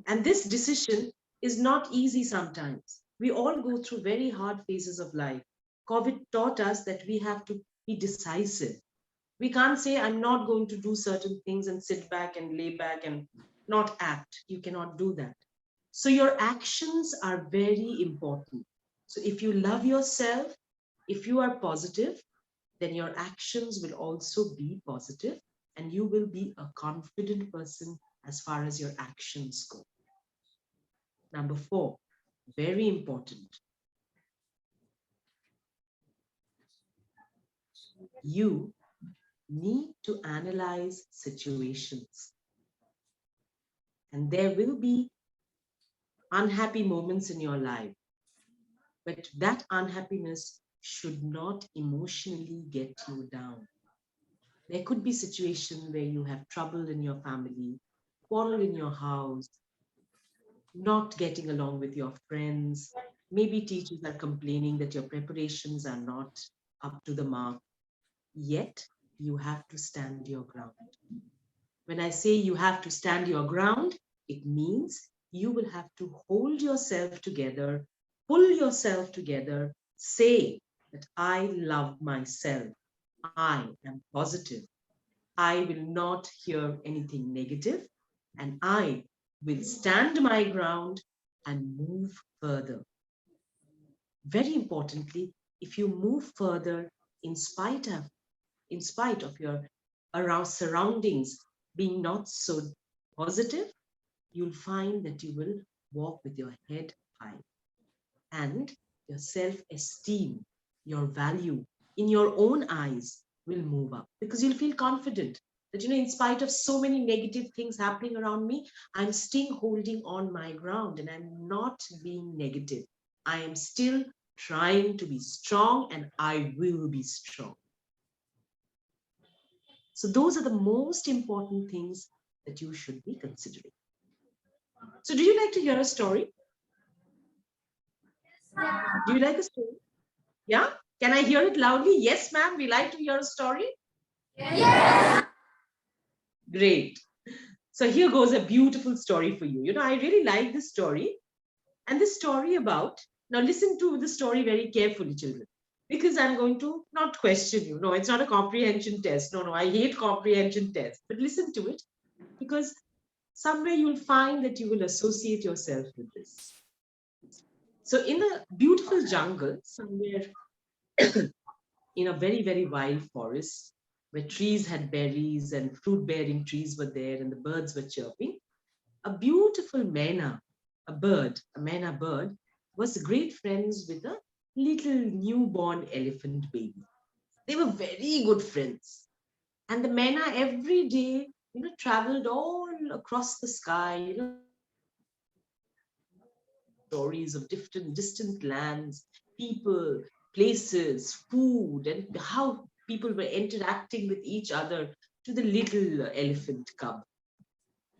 And this decision is not easy sometimes. We all go through very hard phases of life. COVID taught us that we have to be decisive. We can't say, I'm not going to do certain things and sit back and lay back and not act. You cannot do that. So your actions are very important. So if you love yourself, if you are positive, then your actions will also be positive and you will be a confident person as far as your actions go. Number 4, very important. You need to analyze situations. And there will be unhappy moments in your life, but that unhappiness should not emotionally get you down. There could be situations where you have trouble in your family, quarrel in your house, not getting along with your friends. Maybe teachers are complaining that your preparations are not up to the mark. Yet, you have to stand your ground. When I say you have to stand your ground, it means you will have to hold yourself together, pull yourself together, say that I love myself. I am positive. I will not hear anything negative, and I will stand my ground and move further. Very importantly, if you move further in spite of your around surroundings being not so positive, you'll find that you will walk with your head high, and your self-esteem, your value in your own eyes will move up, because you'll feel confident that, in spite of so many negative things happening around me, I'm still holding on my ground and I'm not being negative. I am still trying to be strong and I will be strong. So those are the most important things that you should be considering. So do you like to hear a story? Do you like a story? Yeah? Can I hear it loudly? Yes, ma'am. We like to hear a story. Yes. Great. So here goes a beautiful story for you. I really like this story. And this story about, now listen to the story very carefully, children, because I'm going to not question you. No, it's not a comprehension test. No, I hate comprehension tests. But listen to it, because somewhere you'll find that you will associate yourself with this. So in a beautiful jungle, somewhere in a very, very wild forest, where trees had berries and fruit-bearing trees were there and the birds were chirping, a beautiful a bird, was great friends with a little newborn elephant baby. They were very good friends. And the Mena every day, traveled all across the sky, stories of different distant lands, people, places, food, and how people were interacting with each other to the little elephant cub.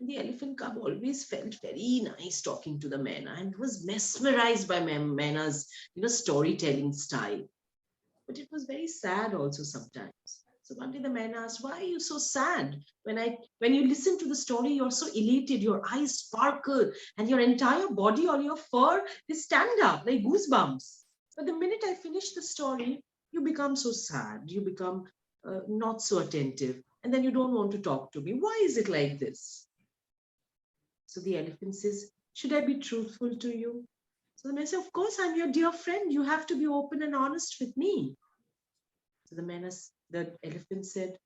And the elephant cub always felt very nice talking to the Mena and was mesmerized by Mena's, storytelling style. But it was very sad also sometimes. So one day the man asked, "Why are you so sad? When you listen to the story, you're so elated, your eyes sparkle, and your entire body, all your fur, they stand up like goosebumps. But the minute I finish the story, you become so sad. You become not so attentive, and then you don't want to talk to me. Why is it like this?" So the elephant says, "Should I be truthful to you?" So the man says, "Of course, I'm your dear friend. You have to be open and honest with me." So the elephant said,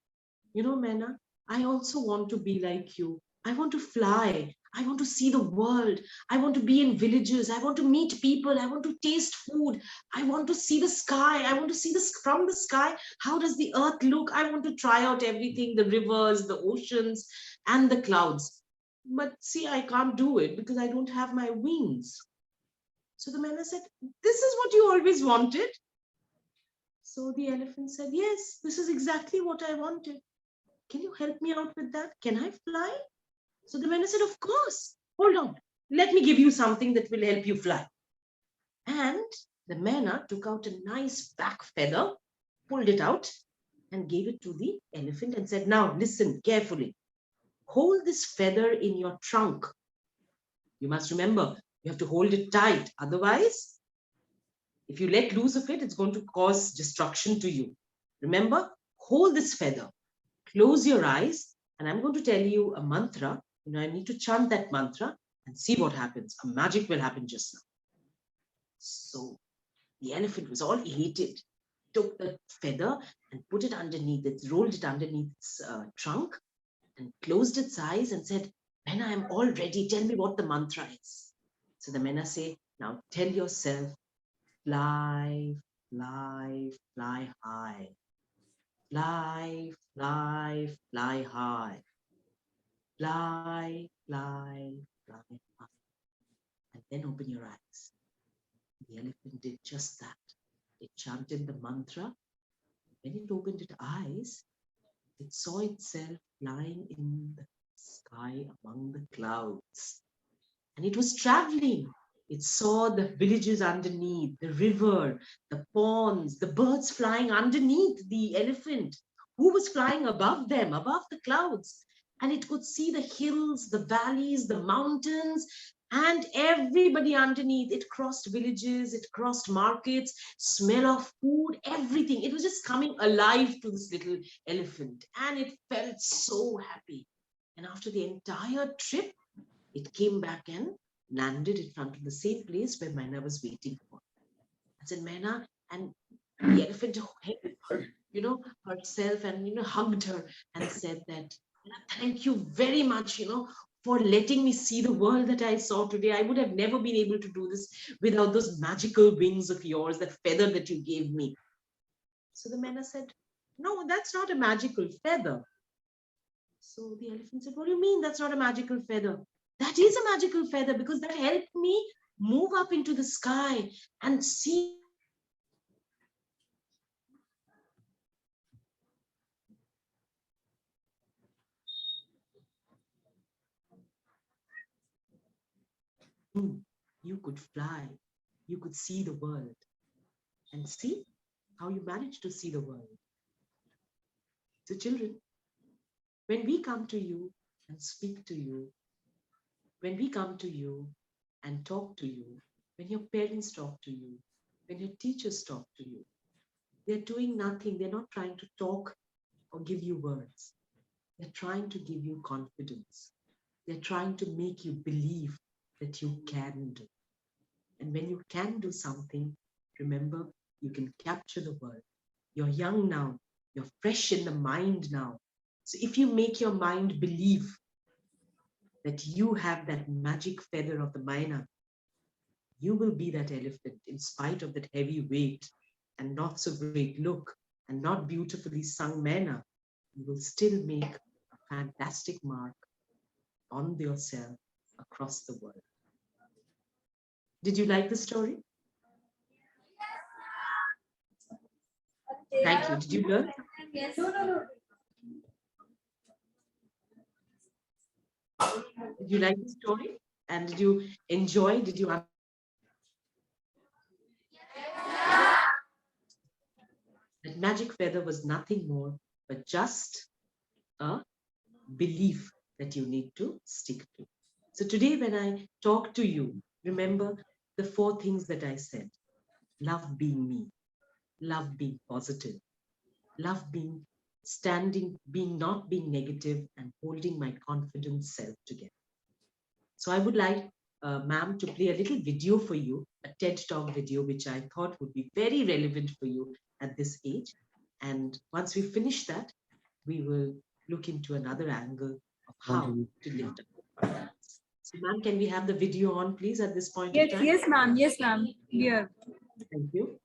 "Mena, I also want to be like you. I want to fly. I want to see the world. I want to be in villages. I want to meet people. I want to taste food. I want to see the sky. I want to see this from the sky. How does the earth look? I want to try out everything, the rivers, the oceans, and the clouds. But see, I can't do it because I don't have my wings." So the man said, "This is what you always wanted." So the elephant said, "Yes, this is exactly what I wanted. Can you help me out with that? Can I fly?" So the man said, "Of course. Hold on. Let me give you something that will help you fly." And the man took out a nice back feather, pulled it out, and gave it to the elephant and said, "Now listen carefully. hold this feather in your trunk. You must remember, you have to hold it tight. Otherwise, if you let loose of it, it's going to cause destruction to you. Remember, hold this feather, close your eyes, and I'm going to tell you a mantra. I need to chant that mantra and see what happens. A magic will happen just now. So the elephant was all elated, took the feather and put it underneath it, rolled it underneath its trunk, and closed its eyes and said, "When I am all ready, tell me what the mantra is." So the Mena say, "Now tell yourself, fly, fly, fly high. Fly, fly, fly high. Fly, fly, fly high." And then open your eyes. The elephant did just that. It chanted the mantra. When it opened its eyes, it saw itself flying in the sky among the clouds. And it was traveling. It saw the villages underneath, the river, the ponds, the birds flying underneath the elephant, who was flying above them, above the clouds. And it could see the hills, the valleys, the mountains, and everybody underneath. It crossed villages, it crossed markets, smell of food, everything. It was just coming alive to this little elephant. And it felt so happy. And after the entire trip, it came back and landed in front of the same place where Maina was waiting for. I said, "Maina," and the elephant held her, herself and, hugged her and said that, "Thank you very much, for letting me see the world that I saw today. I would have never been able to do this without those magical wings of yours, that feather that you gave me." So the Maina said, "No, that's not a magical feather." So the elephant said, "What do you mean that's not a magical feather?" "That is a magical feather, because that helped me move up into the sky and see you could fly, you could see the world, and see how you managed to see the world." So children, when we come to you and speak to you, when we come to you and talk to you, when your parents talk to you, when your teachers talk to you, they're doing nothing. They're not trying to talk or give you words. They're trying to give you confidence. They're trying to make you believe that you can do. And when you can do something, remember, you can capture the world. You're young now. You're fresh in the mind now. So if you make your mind believe that you have that magic feather of the Maina, you will be that elephant in spite of that heavy weight and not so great look and not beautifully sung Maina. You will still make a fantastic mark on yourself across the world. Did you like the story? Thank you. Did you learn? Yes. No, no, no. Did you like the story? And did you enjoy? Did you that magic feather was nothing more but just a belief that you need to stick to. So today, when I talk to you, remember the four things that I said: love being me, love being positive, love being standing, being not being negative, and holding my confident self together. So I would like ma'am to play a little video for you, a TED Talk video, which I thought would be very relevant for you at this age. And once we finish that, we will look into another angle of how to lift up confidence. So ma'am, can we have the video on, please, at this point of Yes, time? yes, ma'am. Yes, ma'am. Here. Thank you.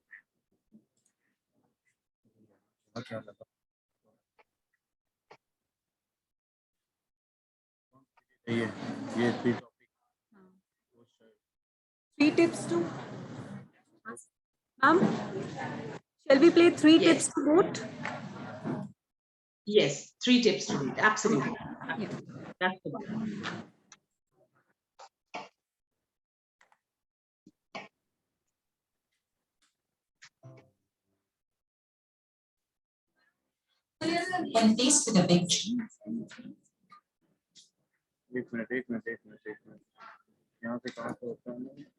Yeah, yeah, three topics. Three tips to ma'am. Shall we play three tips Yes, to boot? yes, three tips to read. Absolutely. Yeah. That's the one. When faced with a big एक minute यहाँ पे कहाँ से होता है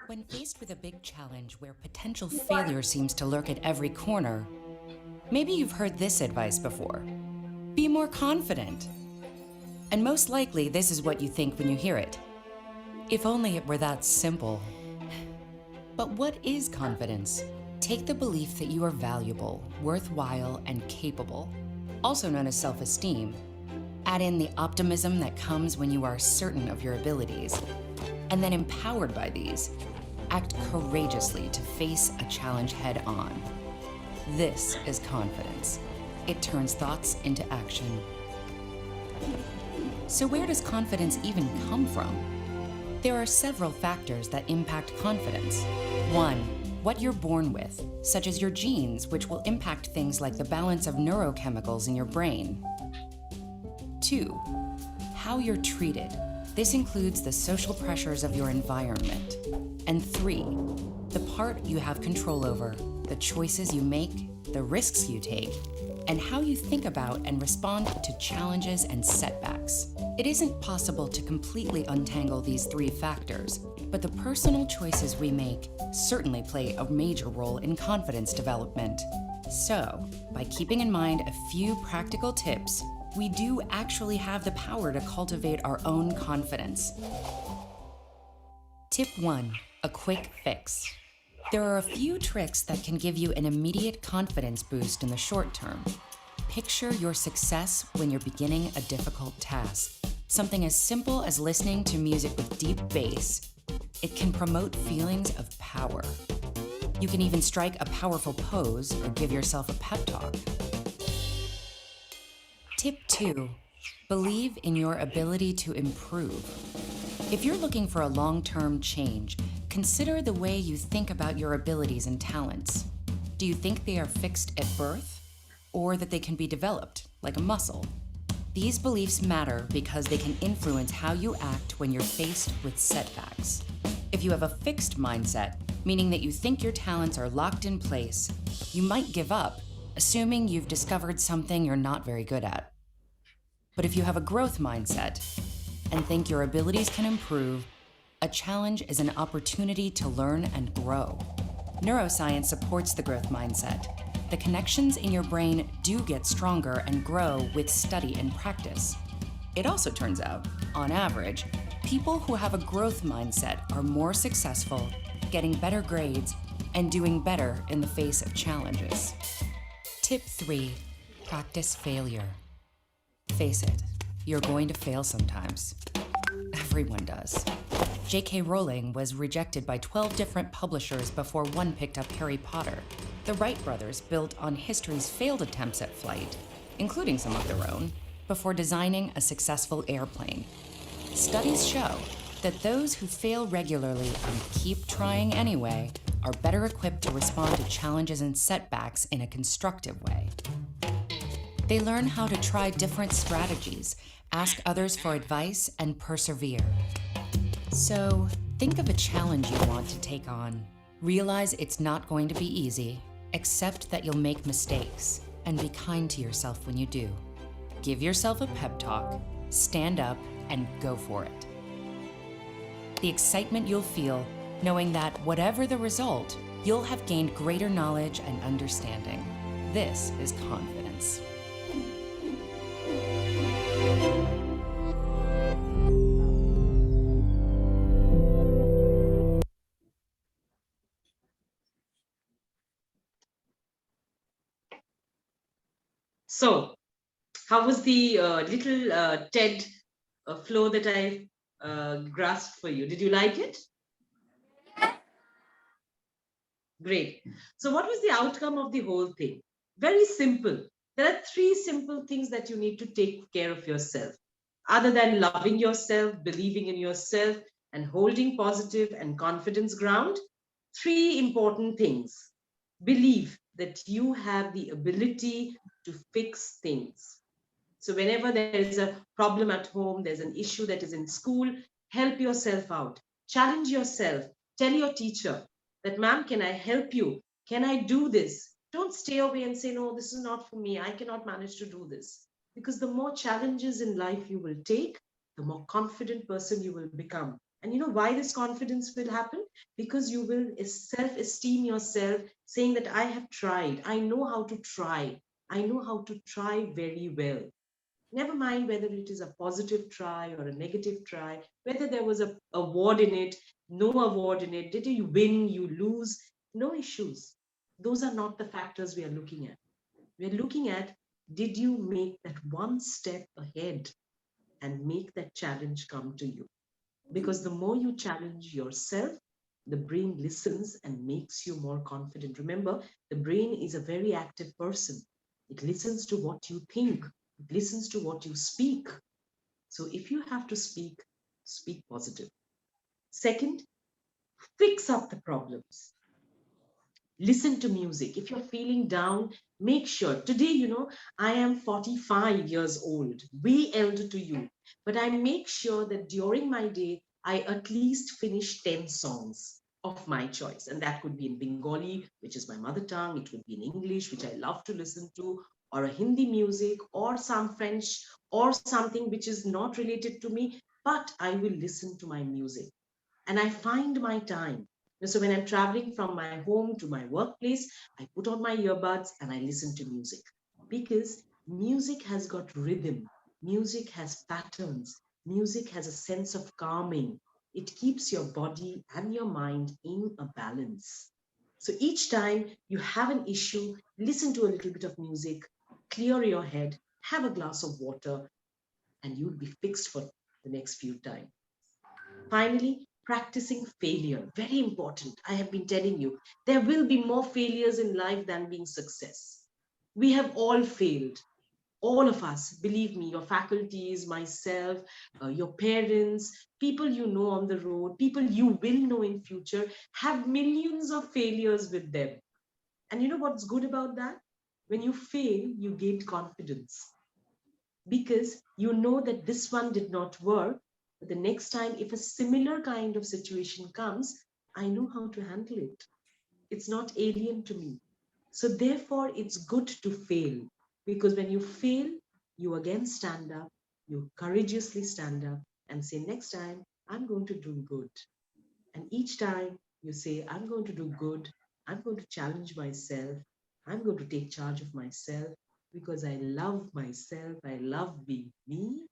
When faced with a big challenge where potential failure seems to lurk at every corner, maybe you've heard this advice before. Be more confident. And most likely, this is what you think when you hear it. If only it were that simple. But what is confidence? Take the belief that you are valuable, worthwhile, and capable, also known as self-esteem. Add in the optimism that comes when you are certain of your abilities. And then empowered by these, act courageously to face a challenge head on. This is confidence. It turns thoughts into action. So where does confidence even come from? There are several factors that impact confidence. 1, what you're born with, such as your genes, which will impact things like the balance of neurochemicals in your brain. 2, how you're treated. This includes the social pressures of your environment. And 3, the part you have control over, the choices you make, the risks you take, and how you think about and respond to challenges and setbacks. It isn't possible to completely untangle these 3 factors, but the personal choices we make certainly play a major role in confidence development. So, by keeping in mind a few practical tips, we do actually have the power to cultivate our own confidence. Tip 1, a quick fix. There are a few tricks that can give you an immediate confidence boost in the short term. Picture your success when you're beginning a difficult task. Something as simple as listening to music with deep bass. It can promote feelings of power. You can even strike a powerful pose or give yourself a pep talk. Tip 2, believe in your ability to improve. If you're looking for a long-term change, consider the way you think about your abilities and talents. Do you think they are fixed at birth, or that they can be developed, like a muscle? These beliefs matter because they can influence how you act when you're faced with setbacks. If you have a fixed mindset, meaning that you think your talents are locked in place, you might give up, assuming you've discovered something you're not very good at. But if you have a growth mindset and think your abilities can improve, a challenge is an opportunity to learn and grow. Neuroscience supports the growth mindset. The connections in your brain do get stronger and grow with study and practice. It also turns out, on average, people who have a growth mindset are more successful, getting better grades, and doing better in the face of challenges. Tip 3, practice failure. Face it, you're going to fail sometimes. Everyone does. J.K. Rowling was rejected by 12 different publishers before one picked up Harry Potter. The Wright brothers built on history's failed attempts at flight, including some of their own, before designing a successful airplane. Studies show that those who fail regularly and keep trying anyway are better equipped to respond to challenges and setbacks in a constructive way. They learn how to try different strategies, ask others for advice, and persevere. So, think of a challenge you want to take on. Realize it's not going to be easy. Accept that you'll make mistakes, and be kind to yourself when you do. Give yourself a pep talk, stand up, and go for it. The excitement you'll feel knowing that whatever the result, you'll have gained greater knowledge and understanding. This is confidence. So, how was the little TED flow that I grasped for you? Did you like it? Great. So, what was the outcome of the whole thing? Very simple. There are 3 simple things that you need to take care of yourself. Other than loving yourself, believing in yourself, and holding positive and confidence ground, Three important things. Believe that you have the ability to fix things. So whenever there is a problem at home, there's an issue that is in school, help yourself out. Challenge yourself. Tell your teacher that, ma'am, can I help you? Can I do this? Don't stay away and say, no, this is not for me. I cannot manage to do this. Because the more challenges in life you will take, the more confident person you will become. And you know why this confidence will happen? Because you will self-esteem yourself, saying that I have tried. I know how to try. I know how to try very well. Never mind whether it is a positive try or a negative try, whether there was a award in it, no award in it, did you win, you lose, no issues. Those are not the factors we are looking at. We are looking at, did you make that one step ahead and make that challenge come to you? Because the more you challenge yourself, the brain listens and makes you more confident. Remember, the brain is a very active person. It listens to what you think, it listens to what you speak. So if you have to speak, speak positive. Second, fix up the problems. Listen to music. If you're feeling down, make sure. Today, I am 45 years old, way elder to you, but I make sure that during my day, I at least finish 10 songs of my choice. And that could be in Bengali, which is my mother tongue. It would be in English, which I love to listen to, or a Hindi music, or some French, or something which is not related to me, but I will listen to my music and I find my time. So when I'm traveling from my home to my workplace, I put on my earbuds and I listen to music because music has got rhythm, music has patterns, music has a sense of calming. It keeps your body and your mind in a balance. So each time you have an issue, listen to a little bit of music, clear your head, have a glass of water, and you'll be fixed for the next few times. Finally, practicing failure. Very important. I have been telling you, there will be more failures in life than being success. We have all failed. All of us, believe me, your faculties, myself, your parents, people you know on the road, people you will know in future, have millions of failures with them. And you know what's good about that? When you fail, you gain confidence because you know that this one did not work. But the next time, if a similar kind of situation comes, I know how to handle it. It's not alien to me. So, therefore, it's good to fail because when you fail, you again stand up, you courageously stand up and say, next time, I'm going to do good. And each time you say, I'm going to do good, I'm going to challenge myself, I'm going to take charge of myself because I love myself, I love being me,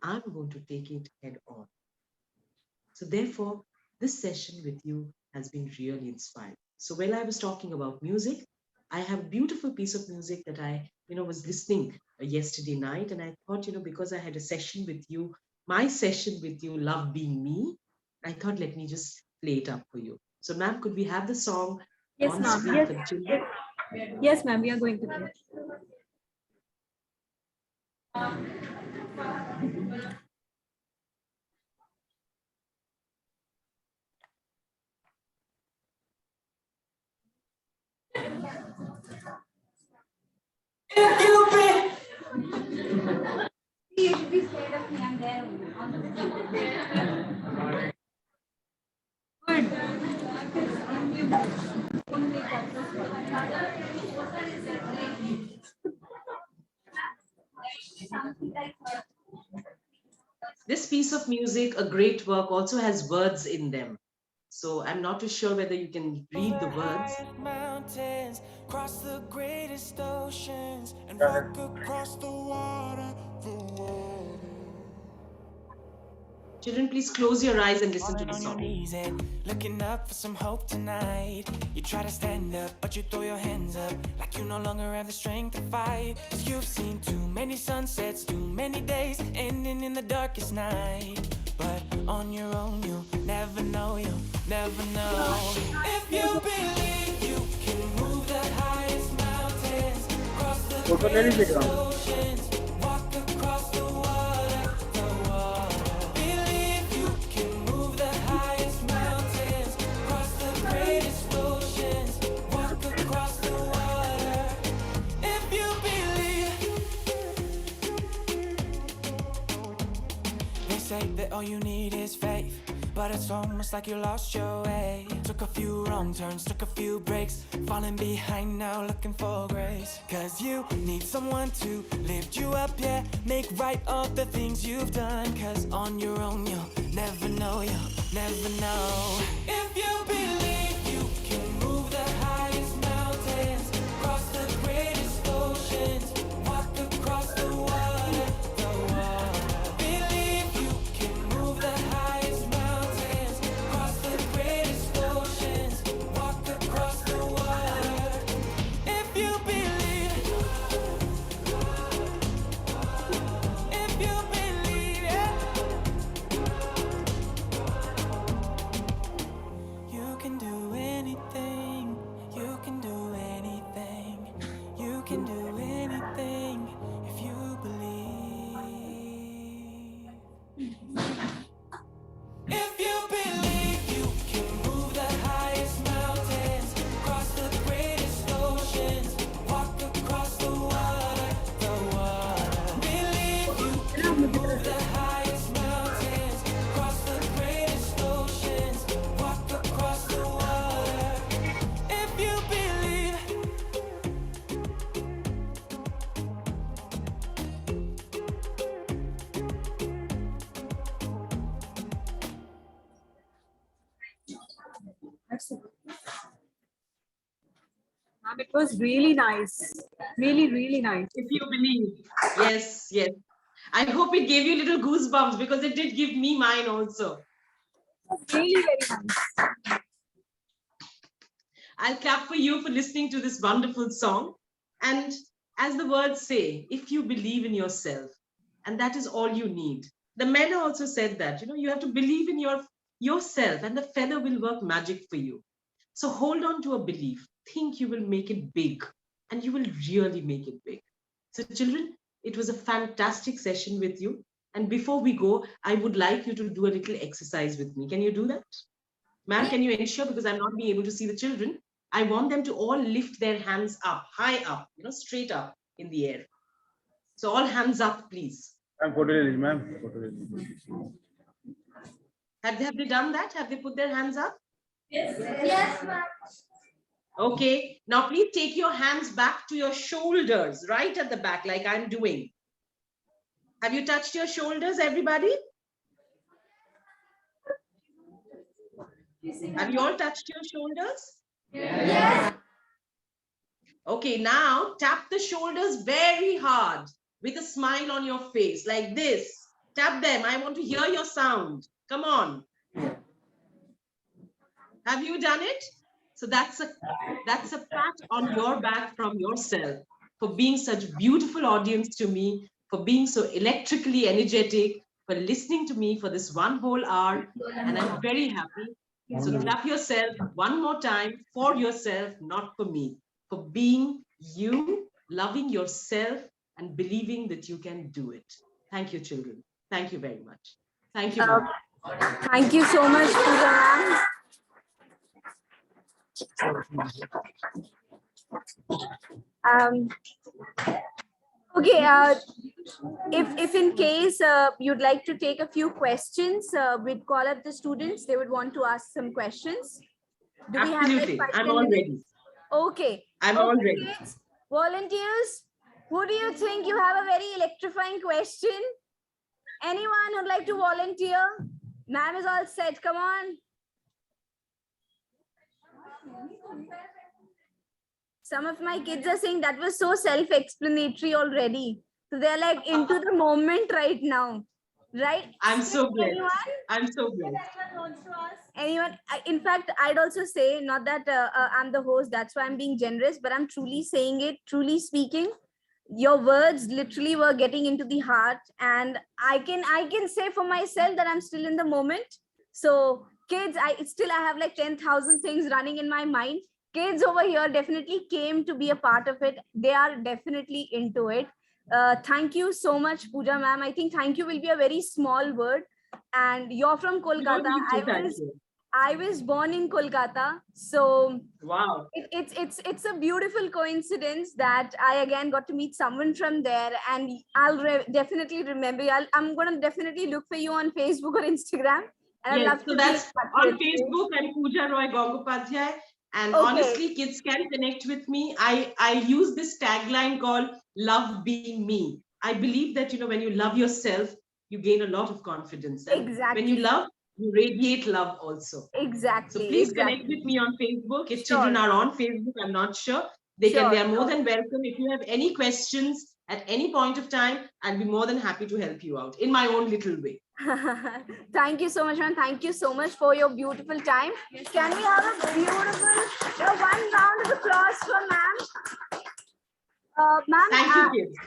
I'm going to take it head on. So, therefore, this session with you has been really inspiring. So, while I was talking about music, I have a beautiful piece of music that I, was listening yesterday night, and I thought, because I had a session with you, my session with you, Love Being Me, I thought, let me just play it up for you. So, ma'am, could we have the song Yes, on ma'am. screen Yes. for the children? Yes, ma'am. We are going to play. You should be scared of me. I'm there. This piece of music, a great work, also has words in them. So, I'm not too sure whether you can read the words. Mountains, cross the greatest oceans, and walk across the water, Children, please close your eyes and listen to falling the on your song. knees and looking up for some hope tonight. You try to stand up, but you throw your hands up like you no longer have the strength to fight. 'Cause you've seen too many sunsets, too many days ending in the darkest night. But on your own, you'll never know, you'll never know. If you believe you can move the highest mountains, cross the greatest oceans, walk across the water, Believe you can move the highest mountains, cross the greatest all you need is faith. But it's almost like you lost your way. Took a few wrong turns, took a few breaks, falling behind now looking for grace. Cause you need someone to lift you up, yeah, make right all the things you've done. Cause on your own you'll never know, you'll never know. If you believe you can move the highest mountains, cross the greatest oceans, walk across the water, believe you can move the highest mountains, cross the greatest oceans, walk across the water. If you believe, yeah, you can do anything, you can do anything, you can do anything if you believe. If you believe you can move the highest mountains, cross the greatest oceans, walk across the water, believe you can move the highest mountains, cross the greatest oceans, walk across the water. If you believe. Ma'am, it was really nice. Really, really nice. If you believe. Yes, yes. I hope it gave you little goosebumps because it did give me mine also. Really very nice. I'll clap for you for listening to this wonderful song. And as the words say, if you believe in yourself, and that is all you need. The men also said that, you have to believe in yourself and the feather will work magic for you. So hold on to a belief. Think you will make it big and you will really make it big. So children, it was a fantastic session with you. And before we go, I would like you to do a little exercise with me. Can you do that? Ma'am, can you ensure, because I'm not being able to see the children, I want them to all lift their hands up, high up, straight up in the air. So all hands up, please. Have they done that? Have they put their hands up? Yes. Yes, ma'am. Okay. Now please take your hands back to your shoulders, right at the back, like I'm doing. Have you touched your shoulders, everybody? Have you all touched your shoulders? Yes. Okay, now tap the shoulders very hard with a smile on your face, like this. Tap them. I want to hear your sound. Come on. Have you done it? So that's a pat on your back from yourself for being such beautiful audience to me, for being so electrically energetic, for listening to me for this one whole hour. And I'm very happy. So clap yourself one more time for yourself, not for me, for being you, loving yourself and believing that you can do it. Thank you, children. Thank you very much. Thank you. Thank you so much, Pooja ma'am. Okay, if in case you'd like to take a few questions, we'd call up the students. They would want to ask some questions. Do Absolutely. We have I'm all ready. Okay. I'm all ready. Kids, volunteers, who do you think you have a very electrifying question? Anyone who'd like to volunteer? Ma'am is all set. Come on. Some of my kids are saying that was so self-explanatory already. So they're like into the moment right now. Right? I'm so glad. Anyone? I'm so glad. Anyone? In fact, I'd also say, not that I'm the host, that's why I'm being generous, but I'm truly saying it, truly speaking. Your words literally were getting into the heart, and I can say for myself that I'm still in the moment. So kids, I have like 10,000 things running in my mind. Kids over here definitely came to be a part of it. They are definitely into it. Thank you so much, Pooja ma'am. I think thank you will be a very small word, and you're from Kolkata. I was born in Kolkata, so Wow. it's a beautiful coincidence that I again got to meet someone from there, and I'll definitely remember you. I'm gonna definitely look for you on Facebook or Instagram, and I'd Yes, love so to be in that's touch on with you. Facebook. I'm Pooja Roy Gangopadhyay. And Okay. honestly, kids can connect with me. I use this tagline called "Love Being Me." I believe that when you love yourself, you gain a lot of confidence, and when you Exactly. love, you radiate love also. So Exactly. please connect Exactly. with me on Facebook. If children Sure. are on Facebook, I'm not sure. Sure. They are more Sure. than welcome. If you have any questions at any point of time, I'll be more than happy to help you out in my own little way. Thank you so much, man. Thank you so much for your beautiful time. Can we have a beautiful, one round of applause for ma'am? Ma'am, Thank you, kids.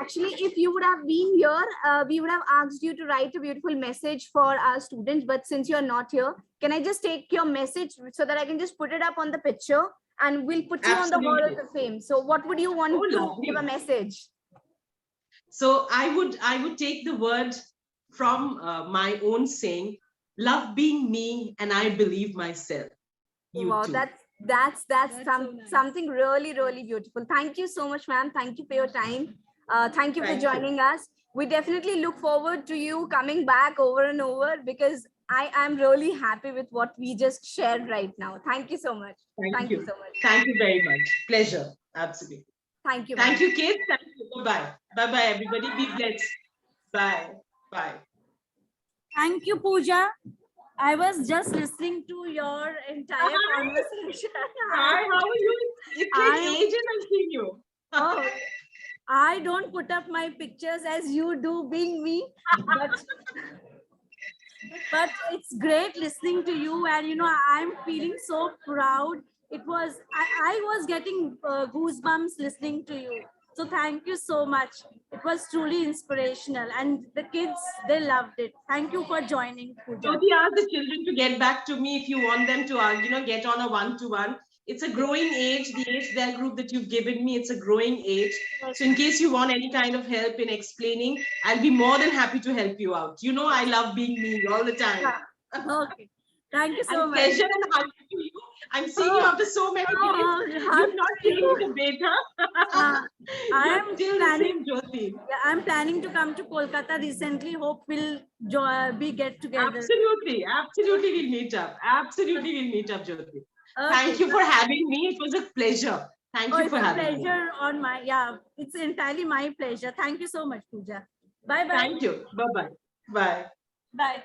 actually, if you would have been here, we would have asked you to write a beautiful message for our students. But since you're not here, can I just take your message so that I can just put it up on the picture and we'll put you on the Hall of Absolutely. the Fame. So what would you Oh, want to give a lovely. message? So I would take the word from my own saying, "Love being me, and I believe myself." You Wow, too. that's so nice. something really, really beautiful. Thank you so much, ma'am. Thank you for your time. Thank you for Thank you. joining us. We definitely look forward to you coming back over and over, because I am really happy with what we just shared right now. Thank you so much. Thank Thank you you. so much. Thank you very much. Pleasure. Absolutely. Thank you, Thank ma'am. you, kids. Thank you. Bye-bye. Bye-bye, everybody. Be blessed. Bye. Bye. Thank you, Pooja. I was just listening to your entire Hi. conversation. Hi, how are you? It's like I ages I've seen you. oh, I don't put up my pictures as you do, being me, but it's great listening to you, and I'm feeling so proud. I was getting goosebumps listening to you. So thank you so much. It was truly inspirational, and the kids, they loved it. Thank you for joining, Pooja. Jyoti asked the children to get back to me if you want them to, get on a one-to-one. It's a growing age, the age their group that you've given me, it's a growing age. So in case you want any kind of help in explaining, I'll be more than happy to help you out. I love being me all the time. Okay. Thank you so And much. pleasure and hug to you. I'm seeing you after so many days. Hug You've not to changed you. a bit, huh? Uh, I You're am still the planning. same Jyoti. Yeah, I'm planning to come to Kolkata recently. Hope we'll be get together. Absolutely. Absolutely, we'll meet up. Absolutely, we'll meet up, Jyoti. Thank Okay. you for having me. It was a pleasure. Thank Oh, you it's for a having me. pleasure on my, yeah, it's entirely my pleasure. Thank you so much, Pooja. Bye bye. Thank you. Bye-bye. Bye. Bye.